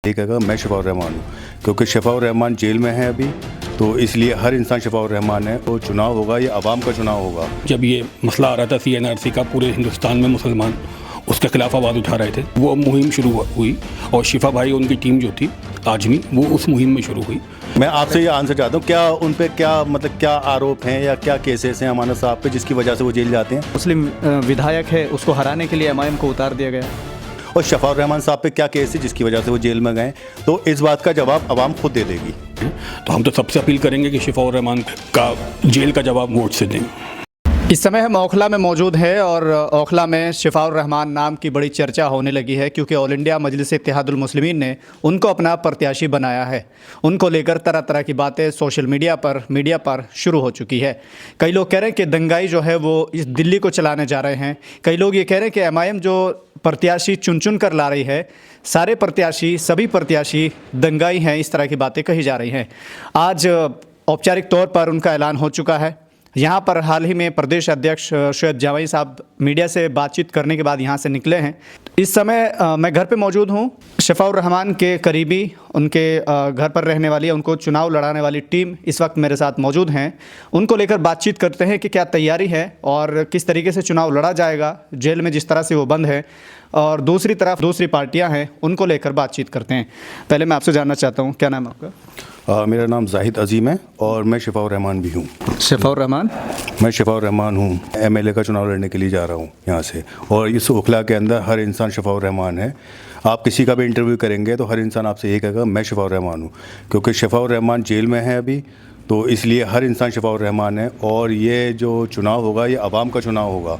ठीक है, मैं शफाउर रहमान हूँ, क्योंकि शफाउर रहमान जेल में है अभी, तो इसलिए हर इंसान शफाउर रहमान है। तो चुनाव होगा, ये आवाम का चुनाव होगा। जब ये मसला आ रहा था CNRC का, पूरे हिंदुस्तान में मुसलमान उसके खिलाफ आवाज़ उठा रहे थे, वो मुहिम शुरू हुई और शिफा भाई उनकी टीम जो थी आजमी, वो उस मुहिम में शुरू हुई। मैं आपसे ये आंसर चाहता हूँ, क्या उन पे क्या क्या आरोप हैं या क्या केसेस हैं अमानत साहब पे जिसकी वजह से वो जेल जाते हैं? मुस्लिम विधायक है, उसको हराने के लिए MIM को उतार दिया गया। और शफाउर रहमान साहब पे क्या केस है जिसकी वजह से वो जेल में गए? तो इस बात का जवाब आवाम खुद दे देगी। तो हम तो सबसे अपील करेंगे कि शफाउर रहमान का जेल का जवाब वोट से दें। इस समय हम ओखला में मौजूद है और ओखला में शफाउर रहमान नाम की बड़ी चर्चा होने लगी है, क्योंकि ऑल इंडिया मजलिस इत्तेहादुल मुस्लिमीन ने उनको अपना प्रत्याशी बनाया है। उनको लेकर तरह तरह की बातें सोशल मीडिया पर शुरू हो चुकी है। कई लोग कह रहे हैं कि दंगाई जो है वो इस दिल्ली को चलाने जा रहे हैं। कई लोग ये कह रहे हैं कि MIM जो प्रत्याशी चुन कर ला रही है, सारे प्रत्याशी सभी प्रत्याशी दंगाई हैं, इस तरह की बातें कही जा रही हैं। आज औपचारिक तौर पर उनका ऐलान हो चुका है। यहाँ पर हाल ही में प्रदेश अध्यक्ष शोएब जावेई साहब मीडिया से बातचीत करने के बाद यहाँ से निकले हैं। इस समय मैं घर पे मौजूद हूँ। शफाउर रहमान के करीबी, उनके घर पर रहने वाली, उनको चुनाव लड़ाने वाली टीम इस वक्त मेरे साथ मौजूद हैं। उनको लेकर बातचीत करते हैं कि क्या तैयारी है और किस तरीके से चुनाव लड़ा जाएगा, जेल में जिस तरह से वो बंद है, और दूसरी तरफ दूसरी पार्टियाँ हैं, उनको लेकर बातचीत करते हैं। पहले मैं आपसे जानना चाहता हूँ, क्या नाम है आपका? मेरा नाम जाहिद अजीम है और मैं शफाउर रहमान भी हूँ। शफाउर रहमान? मैं शफाउर रहमान हूँ, MLA का चुनाव लड़ने के लिए जा रहा हूँ यहाँ से। और इस ओखला के अंदर हर इंसान शफाउर रहमान है। आप किसी का भी इंटरव्यू करेंगे तो हर इंसान आपसे यही कहेगा मैं शफाउर रहमान हूँ, क्योंकि शफाउर रहमान जेल में है अभी, तो इसलिए हर इंसान शफाउर रहमान है। और ये जो चुनाव होगा, ये आवाम का चुनाव होगा।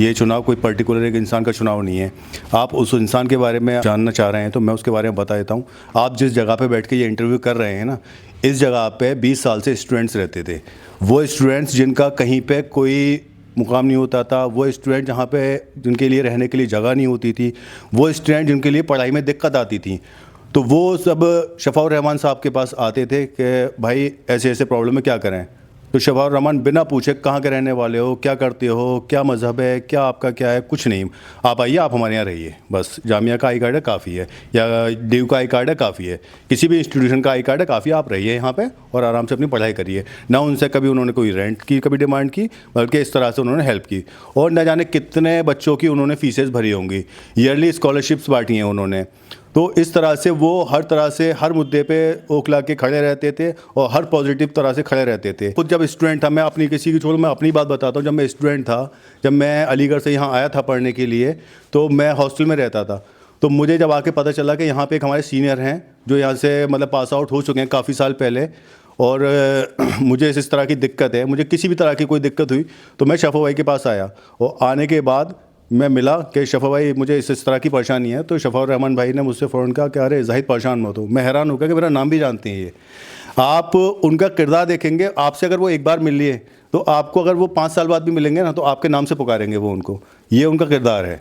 ये चुनाव कोई पर्टिकुलर एक इंसान का चुनाव नहीं है। आप उस इंसान के बारे में जानना चाह रहे हैं तो मैं उसके बारे में बता देता हूँ। आप जिस जगह पे बैठ के ये इंटरव्यू कर रहे हैं ना, इस जगह पे 20 साल से स्टूडेंट्स रहते थे। वो स्टूडेंट्स जिनका कहीं पे कोई मुकाम नहीं होता था, वो स्टूडेंट जहाँ पे जिनके लिए रहने के लिए जगह नहीं होती थी, वो स्टूडेंट जिनके लिए पढ़ाई में दिक्कत आती थी, तो वो सब शफाउर रहमान साहब के पास आते थे कि भाई ऐसे ऐसे प्रॉब्लम है, क्या करें? तो शफाउर रहमान बिना पूछे कहाँ के रहने वाले हो, क्या करते हो, क्या मज़हब है, क्या आपका क्या है, कुछ नहीं, आप आइए, आप हमारे यहाँ रहिए, बस जामिया का आई कार्ड है काफ़ी है, या DU का आई कार्ड है काफ़ी है, किसी भी इंस्टीट्यूशन का आई कार्ड है काफ़ी, आप रहिए यहाँ पे और आराम से अपनी पढ़ाई करिए। ना उनसे कभी उन्होंने कोई रेंट की कभी डिमांड की, बल्कि इस तरह से उन्होंने हेल्प की। और न जाने कितने बच्चों की उन्होंने फ़ीसेस भरी होंगी, ईयरली स्कॉलरशिप्स बांटी हैं उन्होंने। तो इस तरह से वो हर तरह से हर मुद्दे पे ओखला के खड़े रहते थे और हर पॉजिटिव तरह से खड़े रहते थे। खुद जब स्टूडेंट था, मैं अपनी किसी की छोड़, मैं अपनी बात बताता हूँ। जब मैं स्टूडेंट था, जब मैं अलीगढ़ से यहाँ आया था पढ़ने के लिए, तो मैं हॉस्टल में रहता था। तो मुझे जब आके पता चला कि यहाँ पे एक हमारे सीनियर हैं जो यहाँ से मतलब पास आउट हो चुके हैं काफ़ी साल पहले, और मुझे इस तरह की दिक्कत है, मुझे किसी भी तरह की कोई दिक्कत हुई तो मैं शफा भाई के पास आया। और आने के बाद मैं मिला कि शफा भाई मुझे इस तरह की परेशानी है। तो शफाउर रहमान भाई ने मुझसे फ़ौरन कहा कि अरे जाहिद परेशान मत हो। मैं हैरान हो गया कि मेरा नाम भी जानते हैं ये। आप उनका किरदार देखेंगे, आपसे अगर वो एक बार मिल लिए तो आपको अगर वो 5 साल बाद भी मिलेंगे ना, तो आपके नाम से पुकारेंगे वो उनको। ये उनका किरदार है।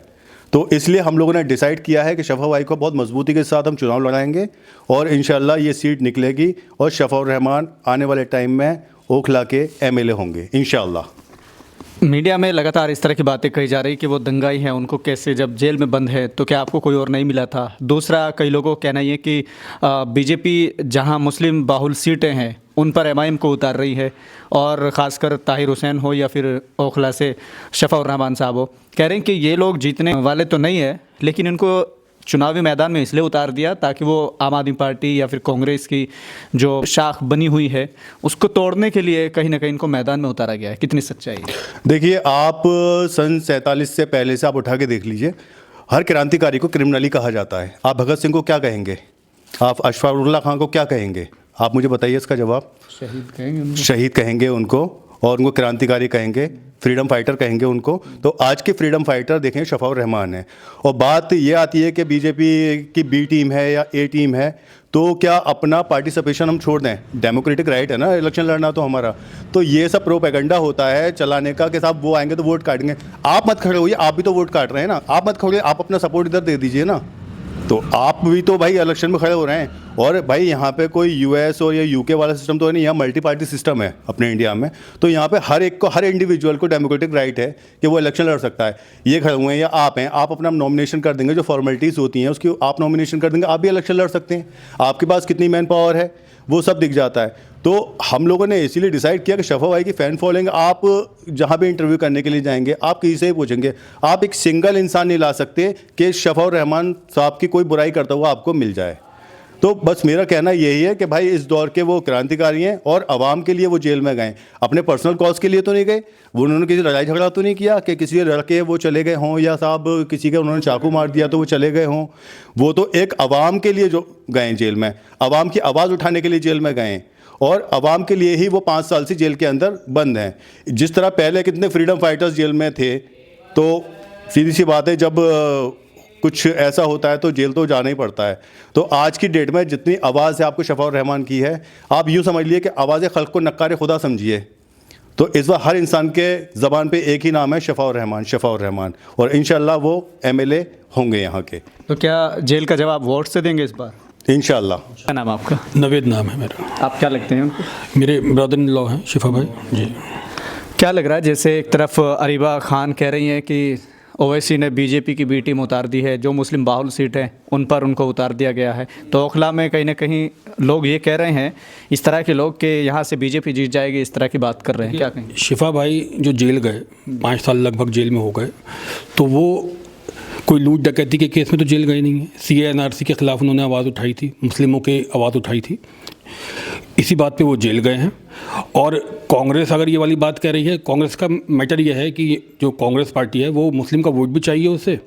तो इसलिए हम लोगों ने डिसाइड किया है कि शफा भाई को बहुत मजबूती के साथ हम चुनाव लड़ाएंगे और इंशाल्लाह ये सीट निकलेगी और शफाउर रहमान आने वाले टाइम में ओखला के MLA होंगे इंशाल्लाह। मीडिया में लगातार इस तरह की बातें कही जा रही कि वो दंगाई हैं, उनको कैसे, जब जेल में बंद है तो क्या आपको कोई और नहीं मिला था? दूसरा, कई लोगों का कहना ये कि BJP जहां मुस्लिम बाहुल सीटें हैं उन पर MIM को उतार रही है, और ख़ासकर ताहिर हुसैन हो या फिर ओखला से शफाउर रहमान साहब हो, कह रहे हैं कि ये लोग जीतने वाले तो नहीं है, लेकिन इनको चुनावी मैदान में इसलिए उतार दिया ताकि वो आम आदमी पार्टी या फिर कांग्रेस की जो शाख बनी हुई है उसको तोड़ने के लिए कहीं ना कहीं इनको मैदान में उतारा गया है। कितनी सच्चाई है? देखिए, आप सन 47 से पहले से आप उठा के देख लीजिए, हर क्रांतिकारी को क्रिमिनली कहा जाता है। आप भगत सिंह को क्या कहेंगे? आप अशफाकुल्लाह खान को क्या कहेंगे? आप मुझे बताइए इसका जवाब। शहीद कहेंगे, शहीद कहेंगे उनको, और उनको क्रांतिकारी कहेंगे, फ्रीडम फाइटर कहेंगे उनको। तो आज के फ्रीडम फाइटर देखें शफाउर रहमान है। और बात ये आती है कि BJP की B टीम है या A टीम है, तो क्या अपना पार्टिसिपेशन हम छोड़ दें? डेमोक्रेटिक राइट है ना इलेक्शन लड़ना तो हमारा। तो ये सब प्रोपेगेंडा होता है चलाने का कि साहब वो आएंगे तो वोट काटेंगे। आप मत खड़े होइए, आप भी तो वोट काट रहे हैं ना, आप मत खड़े, आप अपना सपोर्ट इधर दे दीजिए ना। तो आप भी तो भाई इलेक्शन में खड़े हो रहे हैं। और भाई यहाँ पे कोई यूएस और या यूके वाला सिस्टम तो है नहीं, यहाँ मल्टी पार्टी सिस्टम है अपने इंडिया में। तो यहाँ पे हर एक को, हर इंडिविजुअल को डेमोक्रेटिक राइट है कि वो इलेक्शन लड़ सकता है। ये खड़े हुए हैं या आप हैं, आप अपना नॉमिनेशन कर देंगे, जो फॉर्मेलिटीज़ होती हैं उसकी आप नॉमिनेशन कर देंगे, आप भी इलेक्शन लड़ सकते हैं। आपके पास कितनी मैन पावर है वो सब दिख जाता है। तो हम लोगों ने इसीलिए डिसाइड किया कि शफा भाई की फ़ैन फॉलोइंग, आप जहाँ भी इंटरव्यू करने के लिए जाएंगे आप किसी से ही पूछेंगे, आप एक सिंगल इंसान नहीं ला सकते कि शफा रहमान साहब की कोई बुराई करता हुआ आपको मिल जाए। तो बस मेरा कहना यही है कि भाई इस दौर के वो क्रांतिकारी हैं और आवाम के लिए वो जेल में गए, अपने पर्सनल कॉज के लिए तो नहीं गए। वो उन्होंने किसी लड़ाई झगड़ा तो नहीं किया कि किसी लड़के वो चले गए हों या साहब किसी के उन्होंने चाकू मार दिया तो वो चले गए हों। वो तो एक आवाम के लिए जो गए जेल में, आवाम की आवाज़ उठाने के लिए जेल में गए और आवाम के लिए ही वो 5 साल से जेल के अंदर बंद हैं। जिस तरह पहले कितने फ्रीडम फाइटर्स जेल में थे, तो सीधी सी बात है जब कुछ ऐसा होता है तो जेल तो जाना ही पड़ता है। तो आज की डेट में जितनी आवाज़ है आपको शफा रहमान की है, आप यूँ समझ लिए कि आवाज़ खल्क़ को नक्कार खुदा समझिए। तो इस बार हर इंसान के ज़बान पे एक ही नाम है, शफा रहमान, और इंशाअल्लाह वो MLA होंगे यहाँ के। तो क्या जेल का जवाब वोट से देंगे इस बार? इंशाअल्लाह। क्या नाम आपका? नवेद नाम है मेरा। आप क्या लगते हैं उनको? मेरे ब्रदर इन लॉ हैं शिफा भाई जी। क्या लग रहा है, जैसे एक तरफ अरीबा खान कह रही हैं कि ओवैसी ने बीजेपी की बी टीम उतार दी है, जो मुस्लिम बाहुल सीट है उन पर उनको उतार दिया गया है, तो ओखला में कहीं ना कहीं लोग ये कह रहे हैं, इस तरह के लोग कि यहाँ से बीजेपी जीत जाएगी, इस तरह की बात कर रहे हैं, क्या कहें? शिफा भाई जो जेल गए, 5 साल लगभग जेल में हो गए, तो वो कोई लूट डकैती के केस में तो जेल गए नहीं है। CA/NRC के ख़िलाफ़ उन्होंने आवाज़ उठाई थी, मुस्लिमों की आवाज़ उठाई थी, इसी बात पे वो जेल गए हैं। और कांग्रेस अगर ये वाली बात कह रही है, कांग्रेस का मैटर ये है कि जो कांग्रेस पार्टी है वो मुस्लिम का वोट भी चाहिए उसे,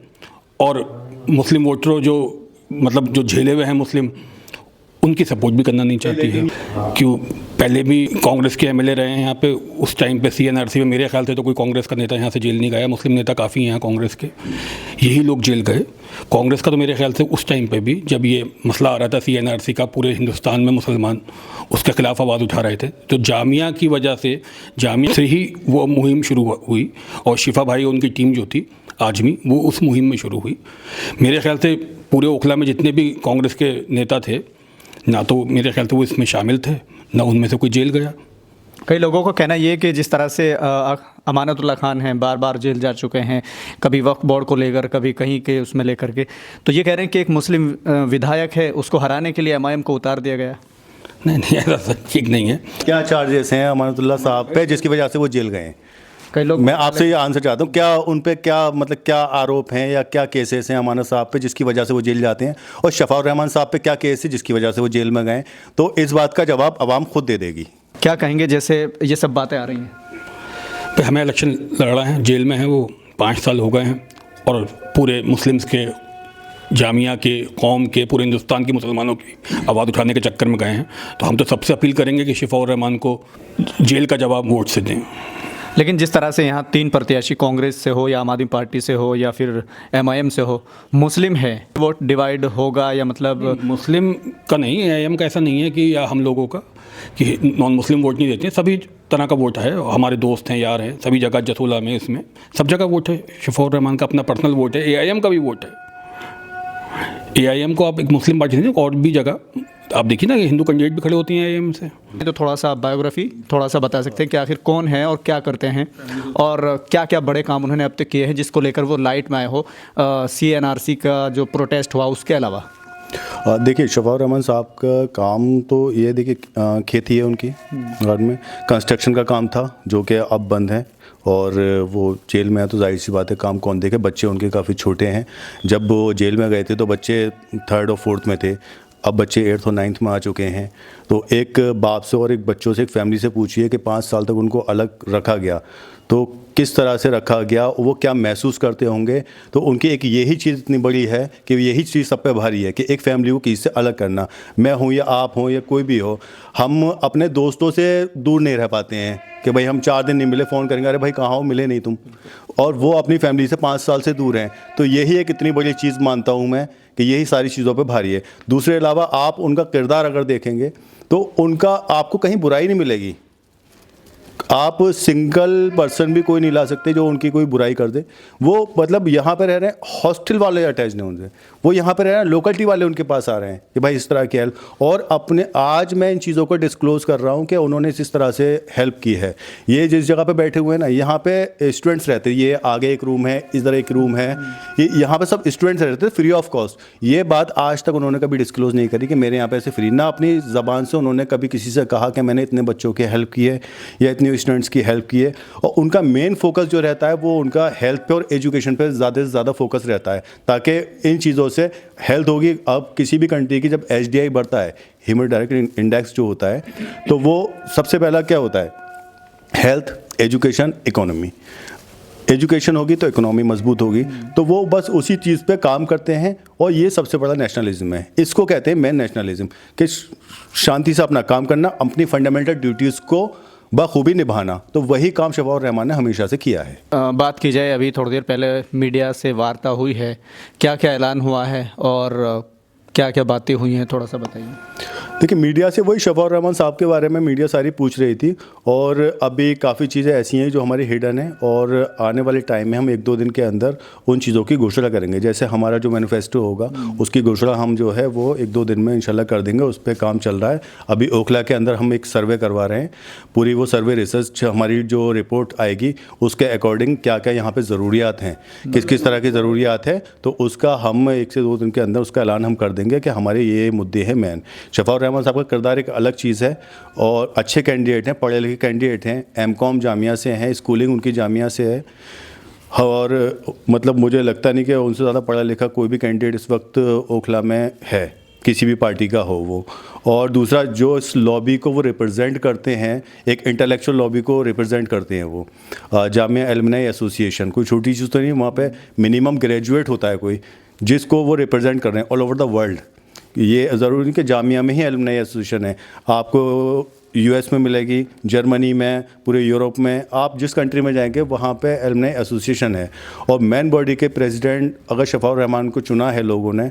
और मुस्लिम वोटरों जो मतलब जो झेले हुए हैं मुस्लिम, उनकी सपोर्ट भी करना नहीं चाहती है। क्यों, पहले भी कांग्रेस के MLA रहे हैं यहाँ पे, उस टाइम पे CA/NRC में मेरे ख्याल से तो कोई कांग्रेस का नेता यहाँ से जेल नहीं गया, मुस्लिम नेता काफ़ी हैं यहाँ कांग्रेस के, यही लोग जेल गए। कांग्रेस का तो मेरे ख्याल से उस टाइम पे भी जब ये मसला आ रहा था CA/NRC का, पूरे हिंदुस्तान में मुसलमान उसके ख़िलाफ़ आवाज़ उठा रहे थे, तो जामिया की वजह से, जामिया से ही वो मुहिम शुरू हुई, और शिफा भाई उनकी टीम जो थी आजमी, वो उस मुहिम में शुरू हुई। मेरे ख्याल से पूरे ओखला में जितने भी कांग्रेस के नेता थे ना, तो मेरे ख्याल से वो इसमें शामिल थे, ना उनमें से कोई जेल गया। कई लोगों को कहना ये कि जिस तरह से अमानतुल्लाह खान हैं, बार बार जेल जा चुके हैं, कभी वक्फ बोर्ड को लेकर, कभी कहीं के उसमें लेकर के, तो ये कह रहे हैं कि एक मुस्लिम विधायक है, उसको हराने के लिए MIM को उतार दिया गया। नहीं, ऐसा ठीक नहीं है। क्या चार्जेस हैं अमानतुल्लाह साहब पे जिसकी वजह से वो जेल गए हैं? कई लोग, मैं आपसे ये आंसर चाहता हूँ, क्या उन पे क्या मतलब क्या आरोप हैं या क्या केसेस हैं अमानत साहब पे जिसकी वजह से वो जेल जाते हैं, और शफा रहमान साहब पे क्या केस है जिसकी वजह से वो जेल में गए? तो इस बात का जवाब आवाम खुद दे देगी। क्या कहेंगे, जैसे ये सब बातें आ रही हैं? तो हमें इलेक्शन लड़ा है, जेल में है वो, 5 साल हो गए हैं, और पूरे मुस्लिम्स के, जामिया के, कौम के, पूरे हिंदुस्तान के मुसलमानों की आवाज़ उठाने के चक्कर में गए हैं। तो हम तो सबसे अपील करेंगे कि शिफा रहमान को जेल का जवाब वोट से दें। लेकिन जिस तरह से यहाँ 3 प्रत्याशी कांग्रेस से हो या आम आदमी पार्टी से हो या फिर MIM से हो, मुस्लिम है, वोट डिवाइड होगा या मतलब? मुस्लिम का नहीं, AM का ऐसा नहीं है कि या हम लोगों का कि नॉन मुस्लिम वोट नहीं देते हैं, सभी तरह का वोट है, हमारे दोस्त हैं, यार हैं, सभी जगह, जसोला में, इसमें सब जगह वोट है। शिफा रहमान का अपना पर्सनल वोट है, AIM का भी वोट है। AIM को आप एक मुस्लिम पार्टी नहीं, और भी जगह आप देखिए ना, हिंदू कैंडिडेट भी खड़े होती हैं AIM से। तो थोड़ा सा बायोग्राफी थोड़ा सा बता सकते हैं कि आखिर कौन है और क्या करते हैं, और क्या क्या बड़े काम उन्होंने अब तक किए हैं जिसको लेकर वो लाइट में आए हो, CA/NRC का जो प्रोटेस्ट हुआ उसके अलावा? देखिए, शफा रहमान साहब का काम तो ये, देखिए खेती है उनकी घर में, कंस्ट्रक्शन का काम था जो कि अब बंद है, और वो जेल में है तो जाहिर सी बात है काम कौन देखे। बच्चे उनके काफ़ी छोटे हैं, जब वो जेल में गए थे तो बच्चे 3rd और 4th में थे, अब बच्चे 8th और 9th में आ चुके हैं। तो एक बाप से और एक बच्चों से, एक फैमिली से पूछिए कि 5 साल तक उनको अलग रखा गया, तो किस तरह से रखा गया, वो क्या महसूस करते होंगे। तो उनकी एक यही चीज़ इतनी बड़ी है कि यही चीज़ सब पे भारी है कि एक फैमिली को किसी से अलग करना। मैं हूँ या आप हों या कोई भी हो, हम अपने दोस्तों से दूर नहीं रह पाते हैं कि भाई हम 4 दिन नहीं मिले, फ़ोन करेंगे, अरे भाई कहाँ हो, मिले नहीं तुम, और वो अपनी फैमिली से 5 साल से दूर हैं। तो यही एक इतनी बड़ी चीज़ मानता हूँ मैं कि यही सारी चीज़ों पे भारी है। दूसरे अलावा आप उनका किरदार अगर देखेंगे तो उनका आपको कहीं बुराई नहीं मिलेगी, आप सिंगल पर्सन भी कोई नहीं ला सकते जो उनकी कोई बुराई कर दे। वो मतलब यहाँ पे रह रहे हैं, हॉस्टल वाले अटैच नहीं उनसे, वो यहाँ पे रह रहे हैं, लोकलिटी वाले उनके पास आ रहे हैं कि भाई इस तरह की हेल्प। और अपने आज मैं इन चीज़ों को डिस्क्लोज़ कर रहा हूँ कि उन्होंने इस तरह से हेल्प की है। ये जिस जगह पे बैठे हुए हैं ना, यहाँ पे स्टूडेंट्स रहते हैं, ये आगे एक रूम है, इधर एक रूम है, ये यहाँ पे सब स्टूडेंट्स रहते हैं फ्री ऑफ कॉस्ट। ये बात आज तक उन्होंने कभी डिस्क्लोज़ नहीं करी कि मेरे यहाँ पे ऐसे फ्री, ना अपनी ज़बान से उन्होंने कभी किसी से कहा कि मैंने इतने बच्चों की हेल्प की है या इतने स्टूडेंट्स की हेल्प की है। और उनका मेन फोकस जो रहता है वो उनका हेल्थ पे और एजुकेशन पे ज़्यादा से ज़्यादा फोकस रहता है, ताकि इन चीज़ों से हेल्थ होगी। अब किसी भी कंट्री की जब HDI बढ़ता है, ह्यूमन डायरेक्ट इंडेक्स जो होता है, तो वो सबसे पहला क्या होता है, हेल्थ, एजुकेशन, इकोनॉमी। एजुकेशन होगी तो इकोनॉमी मजबूत होगी, तो वो बस उसी चीज़ पे काम करते हैं। और ये सबसे बड़ा नेशनलिज्म है, इसको कहते हैं मैन नेशनलिज्म, कि शांति से अपना काम करना, अपनी फंडामेंटल ड्यूटीज़ को बखूबी निभाना। तो वही काम शफाउर रहमान ने हमेशा से किया है। बात की जाए, अभी थोड़ी देर पहले मीडिया से वार्ता हुई है, क्या क्या ऐलान हुआ है और क्या क्या बातें हुई हैं, थोड़ा सा बताइए। देखिए, मीडिया से वही शफाउर रहमान साहब के बारे में मीडिया सारी पूछ रही थी, और अभी काफ़ी चीज़ें ऐसी हैं जो हमारी हिडन है, और आने वाले टाइम में हम 1-2 दिन के अंदर उन चीज़ों की घोषणा करेंगे। जैसे हमारा जो मैनिफेस्टो होगा उसकी घोषणा हम जो है वो 1-2 दिन में इंशाल्लाह कर देंगे। उस पर काम चल रहा है। अभी ओखला के अंदर हम एक सर्वे करवा रहे हैं, पूरी वो सर्वे रिसर्च हमारी जो रिपोर्ट आएगी उसके अकॉर्डिंग क्या क्या यहाँ पर ज़रूरियात हैं, किस किस तरह की ज़रूरियात है, तो उसका हम 1 से 2 दिन के अंदर उसका ऐलान हम कर देंगे कि हमारे ये मुद्दे हैं मेन। शफाउर रहमान साहब का किरदार एक अलग चीज़ है, और अच्छे कैंडिडेट हैं, पढ़े लिखे कैंडिडेट हैं, M.Com जामिया से हैं, स्कूलिंग उनकी जामिया से है, और मतलब मुझे लगता नहीं कि उनसे ज़्यादा पढ़ा लिखा कोई भी कैंडिडेट इस वक्त ओखला में है, किसी भी पार्टी का हो वो। और दूसरा, जो इस लॉबी को वो रिप्रेजेंट करते हैं, एक इंटेलेक्चुअल लॉबी को रिप्रेजेंट करते हैं वो, जामिया एलुमनाई एसोसिएशन, कोई छोटी चीज़ तो नहीं, वहाँ पे मिनिमम ग्रेजुएट होता है कोई, जिसको वो रिप्रेजेंट कर रहे हैं ऑल ओवर द वर्ल्ड। ये ज़रूरी नहीं कि जामिया में ही एलुमनाई एसोसिएशन है, आपको US में मिलेगी, जर्मनी में, पूरे यूरोप में, आप जिस कंट्री में जाएंगे वहाँ पे एलुमनाई एसोसिएशन है। और मेन बॉडी के प्रेसिडेंट अगर शफाउर रहमान को चुना है लोगों ने,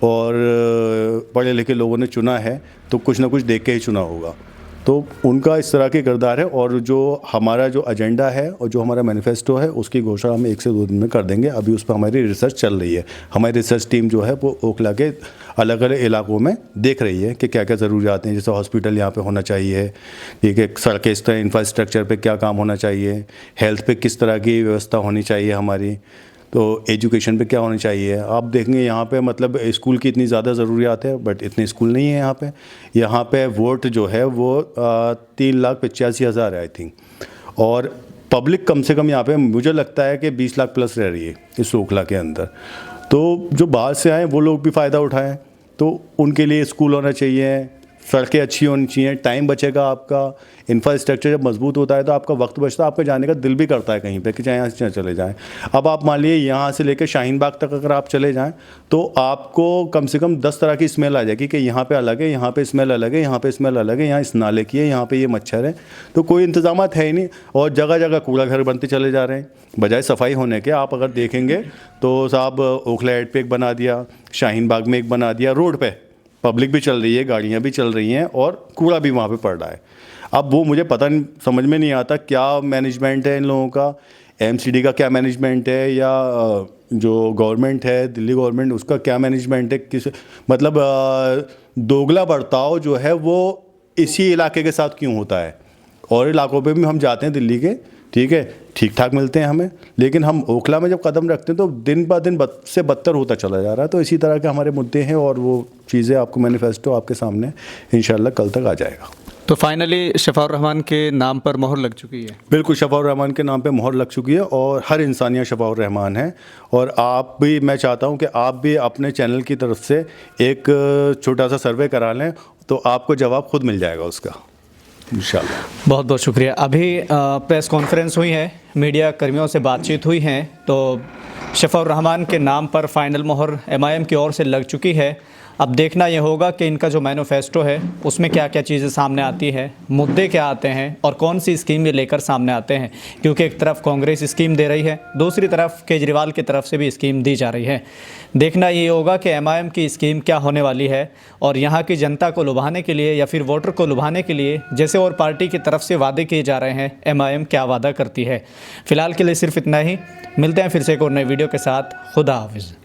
और पढ़े लिखे लोगों ने चुना है, तो कुछ ना कुछ देख के ही चुना होगा। तो उनका इस तरह के किरदार है, और जो हमारा जो एजेंडा है और जो हमारा मैनिफेस्टो है उसकी घोषणा हम 1 से 2 दिन में कर देंगे। अभी उस पर हमारी रिसर्च चल रही है। हमारी रिसर्च टीम जो है वो ओखला के अलग अलग इलाकों में देख रही है कि क्या क्या ज़रूरियात हैं। जैसे हॉस्पिटल यहाँ पे होना चाहिए, ठीक है, सड़कें, इस तरह इंफ्रास्ट्रक्चर पे क्या काम होना चाहिए, हेल्थ पे किस तरह की व्यवस्था होनी चाहिए हमारी, तो एजुकेशन पे क्या होनी चाहिए। आप देखेंगे यहाँ पे मतलब स्कूल की इतनी ज़्यादा ज़रूरियात है, बट इतने स्कूल नहीं है यहाँ पे। यहाँ पे वोट जो है वो 3,85,000 है आई थिंक, और पब्लिक कम से कम यहाँ पे मुझे लगता है कि 20 लाख प्लस रह रही है इस ओखला के अंदर। तो जो बाहर से आए वो लोग भी फ़ायदा उठाएं, तो उनके लिए स्कूल होना चाहिए, सड़कें अच्छी होनी चाहिए, टाइम बचेगा आपका। इंफ्रास्ट्रक्चर जब मजबूत होता है तो आपका वक्त बचता है, आपका जाने का दिल भी करता है कहीं पे कि चाहे यहाँ से चले जाएं। अब आप मान लीजिए यहाँ से लेकर शाहीन बाग तक अगर आप चले जाएं तो आपको कम से कम 10 तरह की स्मेल आ जाएगी कि यहाँ पे अलग है, यहाँ पे स्मेल अलग है, यहाँ पे स्मेल अलग है, यहाँ इस नाले की है, यहाँ पे ये मच्छर है। तो कोई इंतजाम है ही नहीं, और जगह जगह कूड़ा घर बनते चले जा रहे हैं बजाय सफाई होने के। आप अगर देखेंगे तो साहब ओखला एड पे एक बना दिया, शाहीन बाग में एक बना दिया, रोड पे पब्लिक भी चल रही है, गाड़ियाँ भी चल रही हैं, और कूड़ा भी वहाँ पे पड़ रहा है। अब वो मुझे पता नहीं, समझ में नहीं आता क्या मैनेजमेंट है इन लोगों का, MCD का क्या मैनेजमेंट है, या जो गवर्नमेंट है दिल्ली गवर्नमेंट उसका क्या मैनेजमेंट है। किस मतलब दोगला बर्ताव जो है वो इसी इलाके के साथ क्यों होता है। और इलाकों पे भी हम जाते हैं दिल्ली के, ठीक है, ठीक ठाक मिलते हैं हमें, लेकिन हम ओखला में जब कदम रखते हैं तो दिन ब दिन से बदतर होता चला जा रहा है। तो इसी तरह के हमारे मुद्दे हैं, और वो चीज़ें आपको मैनिफेस्टो आपके सामने इंशाल्लाह कल तक आ जाएगा। तो फाइनली शफाउर रहमान के नाम पर मोहर लग चुकी है। बिल्कुल, शफाउर रहमान के नाम पे मोहर लग चुकी है, और हर इंसान यहाँ शफाउर रहमान है। और आप भी, मैं चाहता हूँ कि आप भी अपने चैनल की तरफ से एक छोटा सा सर्वे करा लें, तो आपको जवाब खुद मिल जाएगा उसका इंशाल्लाह। बहुत बहुत शुक्रिया। अभी प्रेस कॉन्फ्रेंस हुई है मीडिया कर्मियों से बातचीत हुई है तो शफ़ाउर रहमान के नाम पर फ़ाइनल मोहर एमआईएम की ओर से लग चुकी है। अब देखना ये होगा कि इनका जो मैनिफेस्टो है उसमें क्या क्या चीज़ें सामने आती है, मुद्दे क्या आते हैं और कौन सी स्कीम ये लेकर सामने आते हैं। क्योंकि एक तरफ कांग्रेस स्कीम दे रही है, दूसरी तरफ केजरीवाल की तरफ से भी स्कीम दी जा रही है। देखना ये होगा कि एमआईएम की स्कीम क्या होने वाली है और यहाँ की जनता को लुभाने के लिए या फिर वोटर को लुभाने के लिए जैसे और पार्टी की तरफ से वादे किए जा रहे हैं, एमआईएम क्या वादा करती है। फ़िलहाल के लिए सिर्फ इतना ही। मिलते हैं फिर से एक और नए वीडियो के साथ। खुदा हाफिज़।